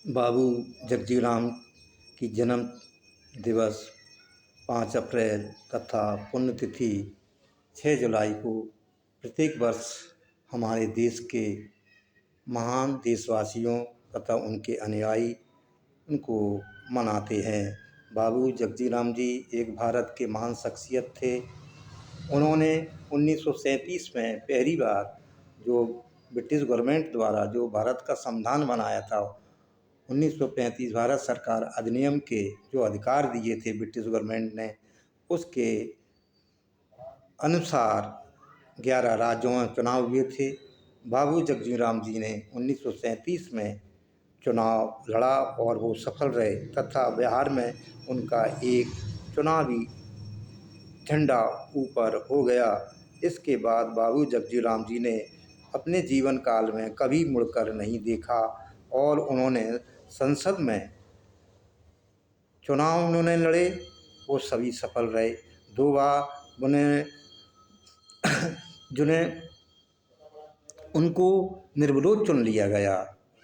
बाबू जगजीवन की जन्म दिवस 5 अप्रैल तथा पुण्यतिथि 6 जुलाई को प्रत्येक वर्ष हमारे देश के महान देशवासियों तथा उनके अनुयायी उनको मनाते हैं। बाबू जगजीवन जी एक भारत के महान शख्सियत थे। उन्होंने 1937 में पहली बार जो ब्रिटिश गवर्नमेंट द्वारा जो भारत का संविधान बनाया था, 1935 भारत सरकार अधिनियम के जो अधिकार दिए थे ब्रिटिश गवर्नमेंट ने, उसके अनुसार 11 राज्यों में चुनाव हुए थे। बाबू जगजीवन जी ने 1937 में चुनाव लड़ा और वो सफल रहे तथा बिहार में उनका एक चुनावी झंडा ऊपर हो गया। इसके बाद बाबू जगजीवन जी ने अपने जीवन काल में कभी मुड़कर नहीं देखा और उन्होंने संसद में चुनाव उन्होंने लड़े, वो सभी सफल रहे। 2 बार जिन्हें उनको निर्विरोध चुन लिया गया।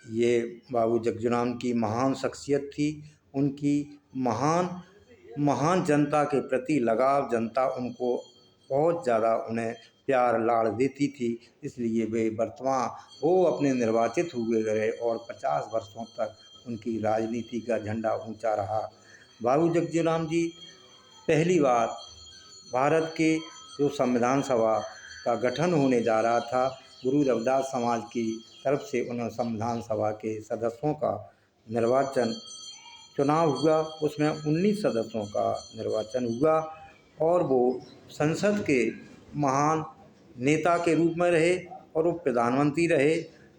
ये बाबू जगजीवन की महान शख्सियत थी। उनकी महान जनता के प्रति लगाव, जनता उनको बहुत ज़्यादा उन्हें प्यार लाड़ देती थी। इसलिए वो अपने निर्वाचित हुए गए और 50 वर्षों तक उनकी राजनीति का झंडा ऊंचा रहा। बाबू जगजीवन जी पहली बार भारत के जो संविधान सभा का गठन होने जा रहा था, गुरु रविदास समाज की तरफ से उन्हें संविधान सभा के सदस्यों का चुनाव हुआ। उसमें 19 सदस्यों का निर्वाचन हुआ और वो संसद के महान नेता के रूप में रहे और वो प्रधानमंत्री रहे।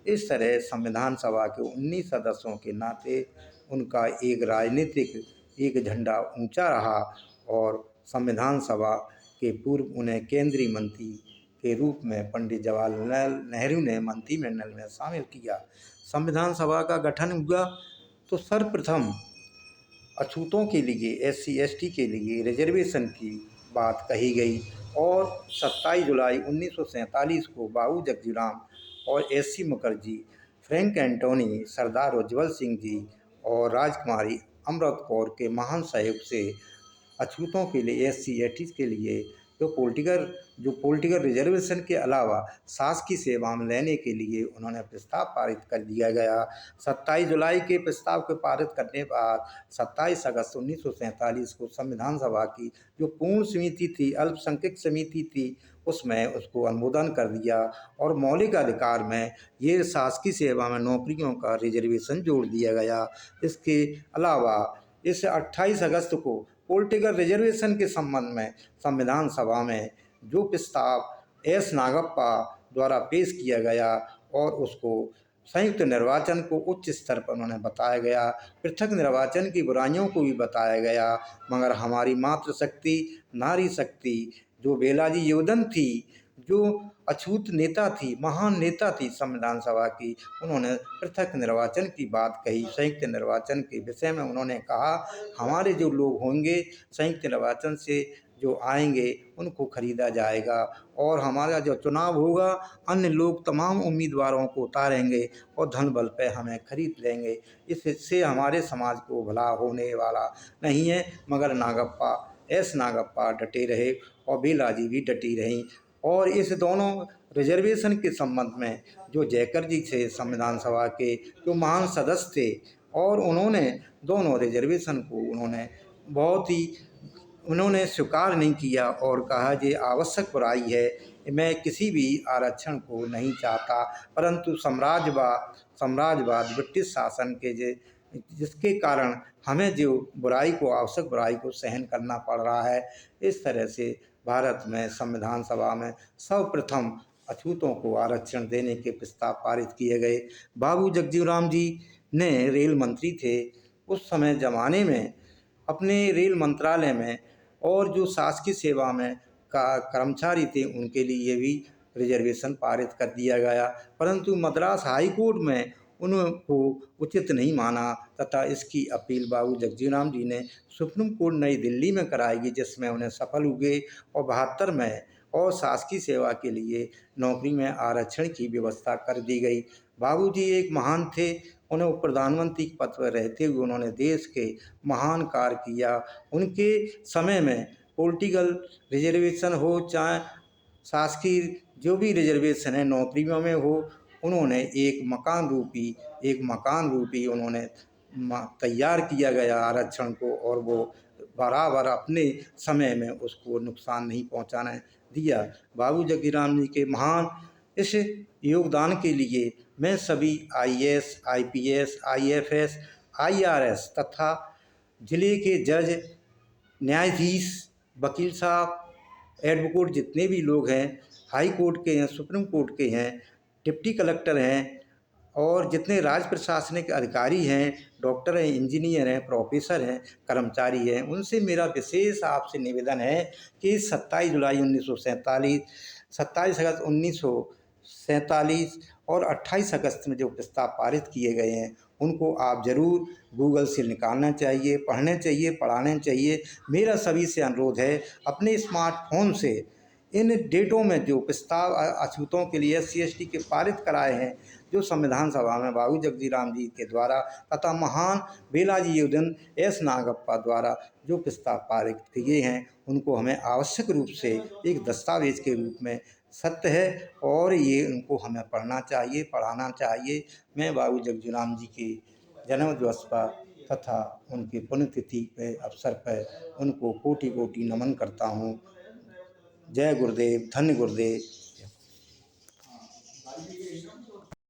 इस तरह संविधान सभा के 19 सदस्यों के नाते उनका एक राजनीतिक एक झंडा ऊंचा रहा और संविधान सभा के पूर्व उन्हें केंद्रीय मंत्री के रूप में पंडित जवाहरलाल नेहरू ने मंत्रिमंडल में शामिल किया। संविधान सभा का गठन हुआ तो सर्वप्रथम अछूतों के लिए, SC/ST के लिए रिजर्वेशन की बात कही गई और 27 जुलाई 1947 को बाबू जगजीवन और SC मुखर्जी, फ्रैंक एंटोनी, सरदार उज्जवल सिंह जी और राजकुमारी अमृत कौर के महान सहयोग से अछूतों के लिए, SC/ST के लिए जो पॉलिटिकल रिजर्वेशन के अलावा शासकीय सेवा में लेने के लिए उन्होंने प्रस्ताव पारित कर दिया गया। 27 जुलाई के प्रस्ताव को पारित करने के बाद 27 अगस्त 1947 को संविधान सभा की जो पूर्ण समिति थी, अल्पसंख्यक समिति थी, उसमें उसको अनुमोदन कर दिया और मौलिक अधिकार में ये शासकीय सेवा में नौकरियों का रिजर्वेशन जोड़ दिया गया। इसके अलावा इस 28 अगस्त को पॉलिटिकल रिजर्वेशन के संबंध में संविधान सभा में जो प्रस्ताव S नागप्पा द्वारा पेश किया गया और उसको संयुक्त निर्वाचन को उच्च स्तर पर उन्होंने बताया गया, पृथक निर्वाचन की बुराइयों को भी बताया गया, मगर हमारी मातृशक्ति, नारी शक्ति जो बेलाजी योधन थी, जो अछूत नेता थी, महान नेता थी संविधान सभा की, उन्होंने पृथक निर्वाचन की बात कही। संयुक्त निर्वाचन के विषय में उन्होंने कहा हमारे जो लोग होंगे संयुक्त निर्वाचन से जो आएंगे उनको खरीदा जाएगा और हमारा जो चुनाव होगा अन्य लोग तमाम उम्मीदवारों को उतारेंगे और धन बल पे हमें खरीद लेंगे। इससे हमारे समाज को भला होने वाला नहीं है। मगर S नागप्पा डटे रहे और बेलाजी भी डटी रहीं और इस दोनों रिजर्वेशन के संबंध में जो जयकर जी थे संविधान सभा के जो महान सदस्य थे और उन्होंने दोनों रिजर्वेशन को उन्होंने स्वीकार नहीं किया और कहा ये आवश्यक बुराई है, मैं किसी भी आरक्षण को नहीं चाहता, परंतु साम्राज्यवाद ब्रिटिश शासन के जिसके कारण हमें जो आवश्यक बुराई को सहन करना पड़ रहा है। इस तरह से भारत में संविधान सभा में सर्वप्रथम अछूतों को आरक्षण देने के प्रस्ताव पारित किए गए। बाबू जगजीवन जी ने रेल मंत्री थे। उस समय ज़माने में अपने रेल मंत्रालय में और जो शासकीय सेवा में कर्मचारी थे उनके लिए भी रिजर्वेशन पारित कर दिया गया, परंतु मद्रास हाई कोर्ट में उनको उचित नहीं माना तथा इसकी अपील बाबू जगजीवन जी ने सुप्रीम कोर्ट नई दिल्ली में कराई, जिसमें उन्हें सफल हुए और 72 में और शासकीय सेवा के लिए नौकरी में आरक्षण की व्यवस्था कर दी गई। बाबूजी एक महान थे। उन्हें उप प्रधानमंत्री के पद पर रहते हुए उन्होंने देश के महान कार्य किया। उनके समय में पॉलिटिकल रिजर्वेशन हो, चाहे शासकीय जो भी रिजर्वेशन है नौकरियों में हो, उन्होंने एक मकान रूपी उन्होंने तैयार किया गया आरक्षण को, और वो बराबर अपने समय में उसको नुकसान नहीं पहुंचाने दिया। बाबू जगजीराम जी के महान इस योगदान के लिए मैं सभी आईएएस, आईपीएस, आईएफएस, आईआरएस तथा जिले के जज, न्यायाधीश, वकील साहब, एडवोकेट जितने भी लोग हैं, हाई कोर्ट के हैं, सुप्रीम कोर्ट के हैं, डिप्टी कलेक्टर हैं, और जितने राज्य प्रशासनिक अधिकारी हैं, डॉक्टर हैं, इंजीनियर हैं, प्रोफेसर हैं, कर्मचारी हैं, उनसे मेरा विशेष आपसे निवेदन है कि 27 जुलाई 1947, 27 अगस्त 1947 और 28 अगस्त में जो प्रस्ताव पारित किए गए हैं, उनको आप ज़रूर गूगल से निकालना चाहिए, पढ़ने चाहिए, पढ़ाने चाहिए। मेरा सभी से अनुरोध है, अपने स्मार्टफोन से इन डेटों में जो प्रस्ताव अछूतों के लिए SC/ST के पारित कराए हैं, जो संविधान सभा में बाबू जगजीराम जी के द्वारा तथा महान बेलाजी योधन S नागप्पा द्वारा जो प्रस्ताव पारित किए हैं, उनको हमें आवश्यक रूप से एक दस्तावेज के रूप में सत्य है, और ये उनको हमें पढ़ना चाहिए, पढ़ाना चाहिए। मैं बाबू जगजीराम जी के जन्म दिवस पर तथा उनकी पुण्यतिथि पे अवसर पर उनको कोटि कोटि नमन करता हूँ। जय गुरुदेव, धन्य गुरुदेव।